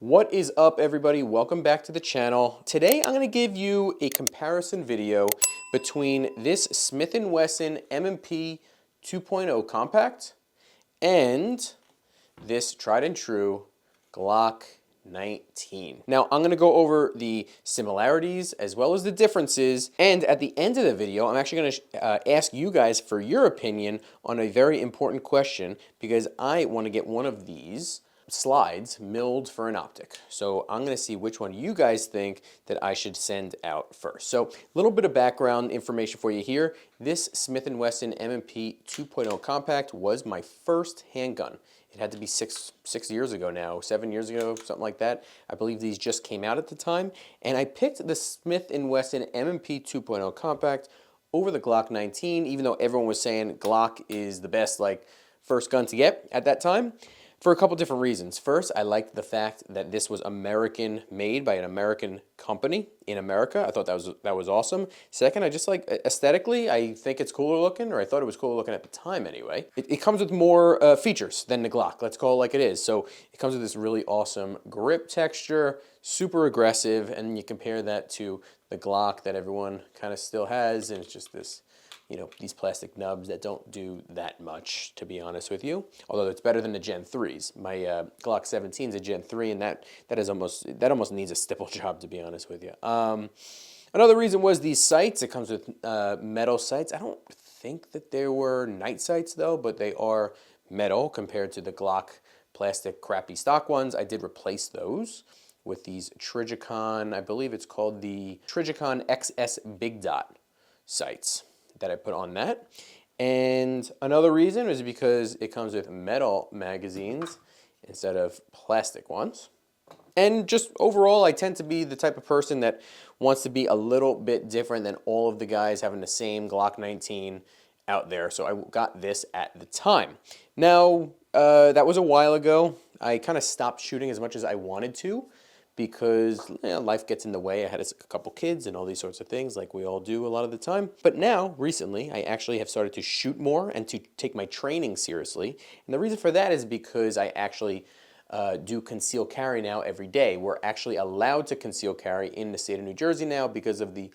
What is up, everybody? Welcome back to the channel. Today I'm going to give you a comparison video between this Smith & Wesson M&P 2.0 compact and this tried and true Glock 19. Now I'm going to go over the similarities as well as the differences, and at the end of the video I'm actually going to ask you guys for your opinion on a very important question, because I want to get one of these slides milled for an optic. So I'm going to see which one you guys think that I should send out first. So a little bit of background information for you here. This Smith & Wesson M&P 2.0 compact was my first handgun. It had to be six years ago now, 7 years ago, something like that. I believe these just came out at the time. And I picked the Smith & Wesson M&P 2.0 compact over the Glock 19, even though everyone was saying Glock is the best first gun to get at that time, for a couple different reasons. First, I liked the fact that this was American made by an American company in America. I thought that was awesome. Second, I just like aesthetically, I think it's cooler looking, or I thought it was cooler looking at the time anyway. It comes with more features than the Glock, let's call it like it is. So it comes with this really awesome grip texture, super aggressive, and you compare that to the Glock that everyone kind of still has, and it's just this, you know, these plastic nubs that don't do that much, to be honest with you. Although it's better than the Gen 3s. My Glock 17 is a Gen 3, and that almost needs a stipple job, to be honest with you. Another reason was these sights. It comes with metal sights. I don't think that there were night sights though, but they are metal compared to the Glock plastic crappy stock ones. I did replace those with these Trijicon, I believe it's called the Trijicon XS Big Dot sights that I put on that. And another reason is because it comes with metal magazines instead of plastic ones. And just overall, I tend to be the type of person that wants to be a little bit different than all of the guys having the same Glock 19 out there. So I got this at the time. Now, that was a while ago. I kind of stopped shooting as much as I wanted to, because life gets in the way. I had a couple kids and all these sorts of things, like we all do a lot of the time. But now, recently, I actually have started to shoot more and to take my training seriously. And the reason for that is because I actually do conceal carry now every day. We're actually allowed to conceal carry in the state of New Jersey now because of the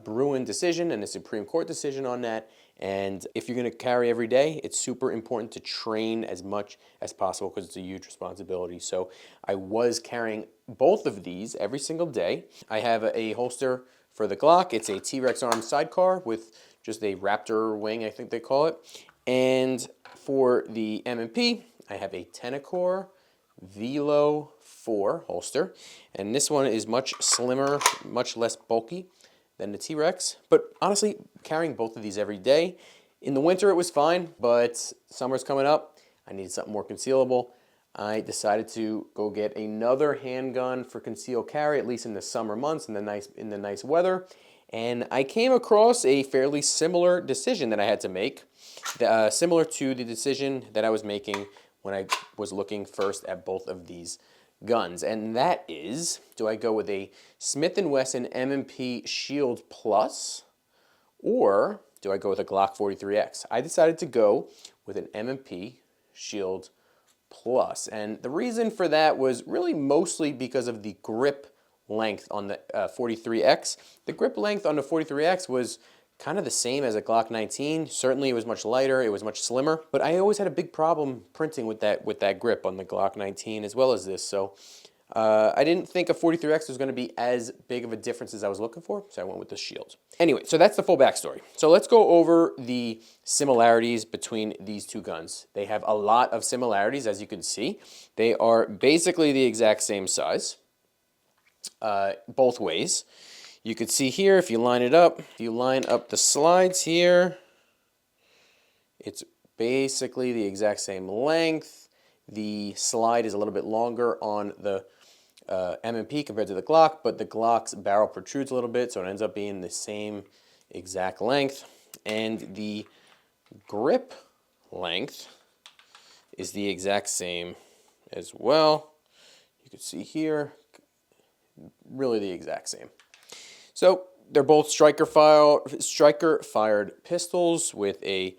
Bruen decision and the Supreme Court decision on that. And if you're going to carry every day, it's super important to train as much as possible, because it's a huge responsibility. So I was carrying both of these every single day. I have a holster for the Glock. It's a T-Rex arm sidecar with just a Raptor wing, I think they call it. And for the M&P, I have a Tenacor Velo 4 holster. And this one is much slimmer, much less bulky than the T-Rex. But honestly, carrying both of these every day. In the winter it was fine, but summer's coming up. I needed something more concealable. I decided to go get another handgun for concealed carry, at least in the summer months, in the nice weather. And I came across a fairly similar decision that I had to make, similar to the decision that I was making when I was looking first at both of these guns. And that is, do I go with a Smith & Wesson M&P Shield Plus, or do I go with a Glock 43X? I decided to go with an M&P Shield Plus. And the reason for that was really mostly because of the grip length on the 43X. The grip length on the 43X was kind of the same as a Glock 19. Certainly it was much lighter, it was much slimmer, but I always had a big problem printing with that grip on the Glock 19 as well as this. So I didn't think a 43X was going to be as big of a difference as I was looking for, so I went with the Shield. Anyway, so that's the full backstory. So let's go over the similarities between these two guns. They have a lot of similarities, as you can see. They are basically the exact same size, both ways. You could see here, if you line it up, if you line up the slides here, it's basically the exact same length. The slide is a little bit longer on the M&P compared to the Glock, but the Glock's barrel protrudes a little bit, so it ends up being the same exact length. And the grip length is the exact same as well. You can see here, really the exact same. So they're both striker fired pistols with a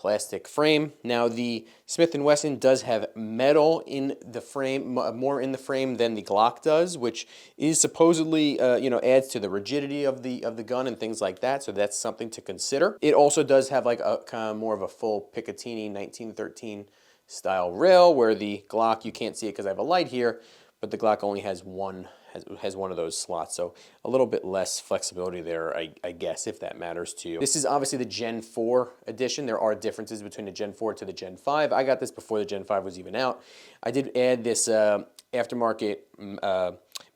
plastic frame. Now the Smith & Wesson does have metal in the frame, more in the frame than the Glock does, which is supposedly, adds to the rigidity of the gun and things like that. So that's something to consider. It also does have like a kind of more of a full Picatinny 1913 style rail, where the Glock, you can't see it because I have a light here, but the Glock only has one of those slots, so a little bit less flexibility there, I guess, if that matters to you. This is obviously the Gen 4 edition. There are differences between the Gen 4 to the Gen 5. I got this before the Gen 5 was even out. I did add this aftermarket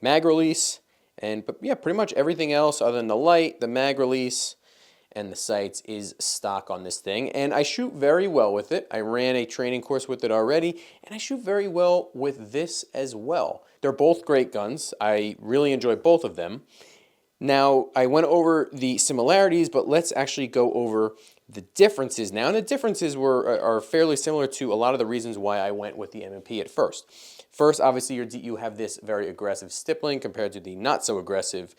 mag release, but yeah, pretty much everything else other than the light, the mag release, and the sights is stock on this thing, and I shoot very well with it. I ran a training course with it already, and I shoot very well with this as well. They're both great guns. I really enjoy both of them. Now, I went over the similarities, but let's actually go over the differences now. And the differences are fairly similar to a lot of the reasons why I went with the M&P at first. First, obviously, you have this very aggressive stippling compared to the not so aggressive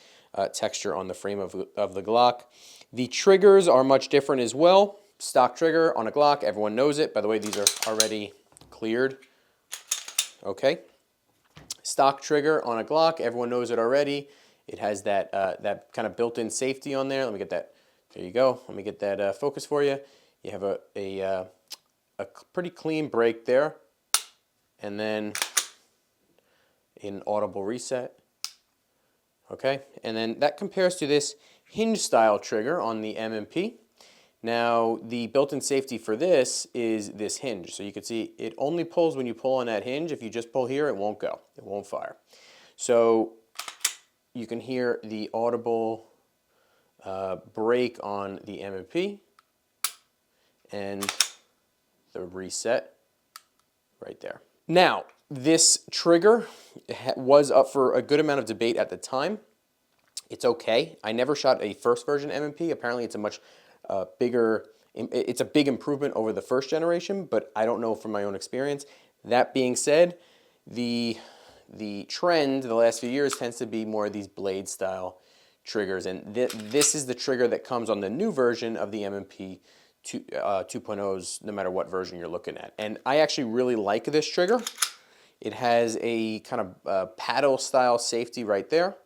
texture on the frame of the Glock. The triggers are much different as well. Stock trigger on a Glock, everyone knows it. By the way, these are already cleared. Okay. Stock trigger on a Glock, everyone knows it already. It has that that kind of built-in safety on there. Let me get that. There you go. Let me get that focus for you. You have a pretty clean break there, and then an audible reset. Okay, and then that compares to this hinge style trigger on the M&P. Now, the built-in safety for this is this hinge. So you can see it only pulls when you pull on that hinge. If you just pull here, it won't go. It won't fire. So you can hear the audible break on the M&P and the reset right there. Now, this trigger was up for a good amount of debate at the time. It's okay. I never shot a first version M&P. Apparently, it's a much bigger, it's a big improvement over the first generation, but I don't know from my own experience. That being said, the trend the last few years tends to be more of these blade style triggers, and this is the trigger that comes on the new version of the M&P 2.0s, no matter what version you're looking at. And I actually really like this trigger. It has a kind of paddle style safety right there,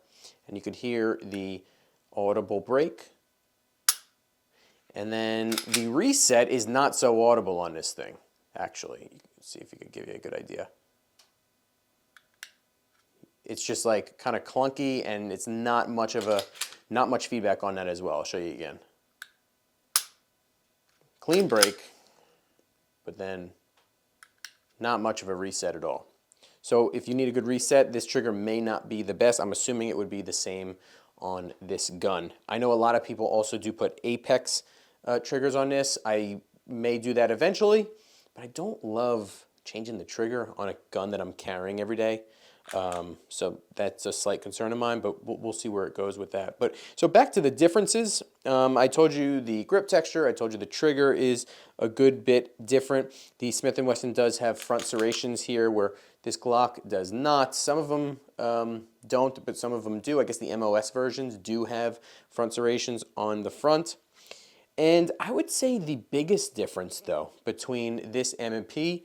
and you could hear the audible break. And then the reset is not so audible on this thing, actually. You can see if you could give you a good idea. It's just like kind of clunky, and it's not much feedback on that as well. I'll show you again. Clean break, but then not much of a reset at all. So if you need a good reset, this trigger may not be the best. I'm assuming it would be the same on this gun. I know a lot of people also do put Apex triggers on this. I may do that eventually, but I don't love changing the trigger on a gun that I'm carrying every day. So that's a slight concern of mine, but we'll see where it goes with that. But so back to the differences. I told you the grip texture. I told you the trigger is a good bit different. The Smith & Wesson does have front serrations here, where this Glock does not. Some of them don't, but some of them do. I guess the MOS versions do have front serrations on the front. And I would say the biggest difference, though, between this M&P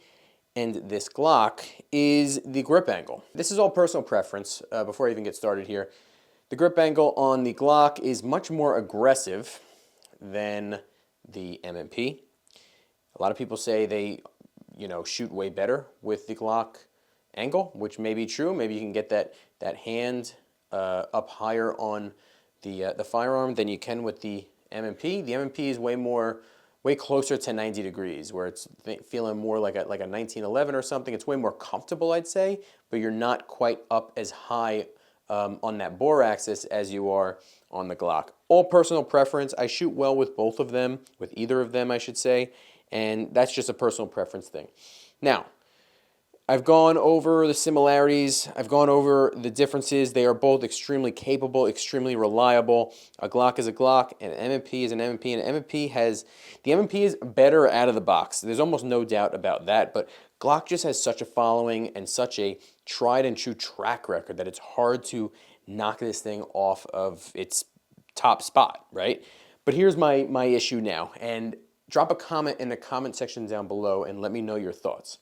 and this Glock is the grip angle. This is all personal preference before I even get started here. The grip angle on the Glock is much more aggressive than the M&P. A lot of people say they, shoot way better with the Glock angle, which may be true. Maybe you can get that hand up higher on the firearm than you can with the M&P. The M&P is way closer to 90 degrees, where it's feeling more like a 1911 or something. It's way more comfortable, I'd say, but you're not quite up as high on that bore axis as you are on the Glock. All personal preference. I shoot well with both of them, with either of them, I should say, and that's just a personal preference thing. Now, I've gone over the similarities. I've gone over the differences. They are both extremely capable, extremely reliable. A Glock is a Glock, and an M&P is an M&P, and the M&P is better out of the box. There's almost no doubt about that, but Glock just has such a following and such a tried and true track record that it's hard to knock this thing off of its top spot, right? But here's my issue now, and drop a comment in the comment section down below and let me know your thoughts.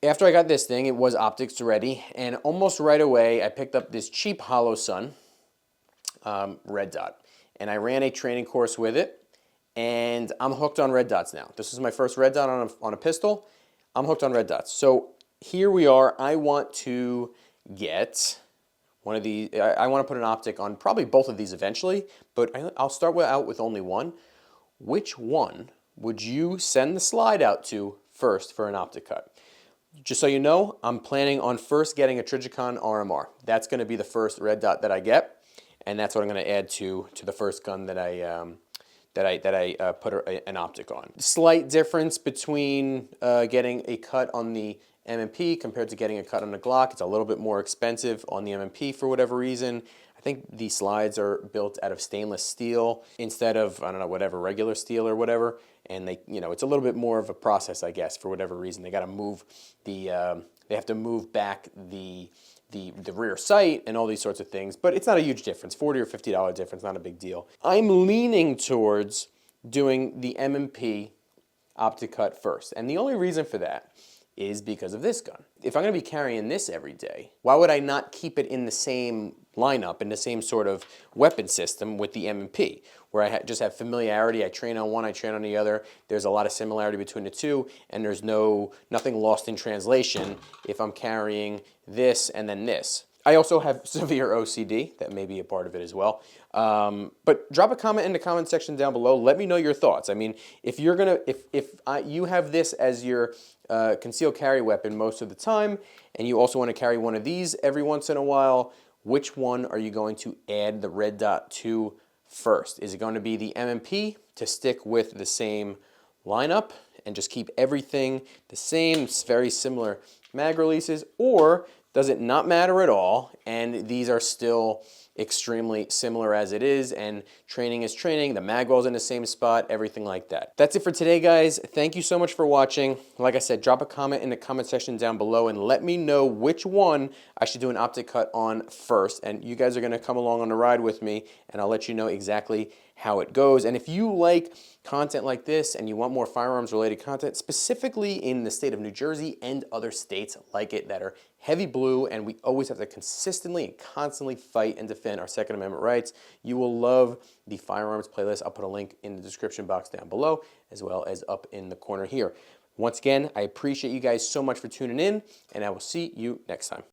After I got this thing, it was optics ready, and almost right away I picked up this cheap Holosun red dot, and I ran a training course with it, and I'm hooked on red dots now. This is my first red dot on a pistol. I'm hooked on red dots. So here we are. I want to get one of these. I want to put an optic on probably both of these eventually, but I'll start out with only one. Which one would you send the slide out to first for an optic cut? Just so you know, I'm planning on first getting a Trijicon RMR. That's going to be the first red dot that I get, and that's what I'm going to add to the first gun that I put an optic on. Slight difference between getting a cut on the M&P compared to getting a cut on the Glock. It's a little bit more expensive on the M&P for whatever reason. I think the slides are built out of stainless steel instead of, I don't know, whatever, regular steel or whatever. And they, it's a little bit more of a process, I guess, for whatever reason. They got to move they have to move back the rear sight and all these sorts of things. But it's not a huge difference, $40 or $50 difference, not a big deal. I'm leaning towards doing the M&P optic cut first. And the only reason for that is because of this gun. If I'm going to be carrying this every day, why would I not keep it in the same lineup, in the same sort of weapon system with the M&P, where I just have familiarity? I train on one, I train on the other. There's a lot of similarity between the two, and there's nothing lost in translation if I'm carrying this and then this. I also have severe OCD. That may be a part of it as well. But drop a comment in the comment section down below. Let me know your thoughts. I mean, if you're gonna, you have this as your concealed carry weapon most of the time, and you also want to carry one of these every once in a while, which one are you going to add the red dot to first? Is it going to be the M&P to stick with the same lineup and just keep everything the same, very similar mag releases, or does it not matter at all and these are still extremely similar as it is, and training is training, the mag well's in the same spot, everything like that. That's it for today, guys. Thank you so much for watching. Like I said, drop a comment in the comment section down below and let me know which one I should do an optic cut on first, and you guys are going to come along on the ride with me, and I'll let you know exactly how it goes. And if you like content like this and you want more firearms related content, specifically in the state of New Jersey and other states like it that are heavy blue and we always have to consistently and constantly fight and defend our Second Amendment rights, you will love the firearms playlist. I'll put a link in the description box down below as well as up in the corner here. Once again, I appreciate you guys so much for tuning in, and I will see you next time.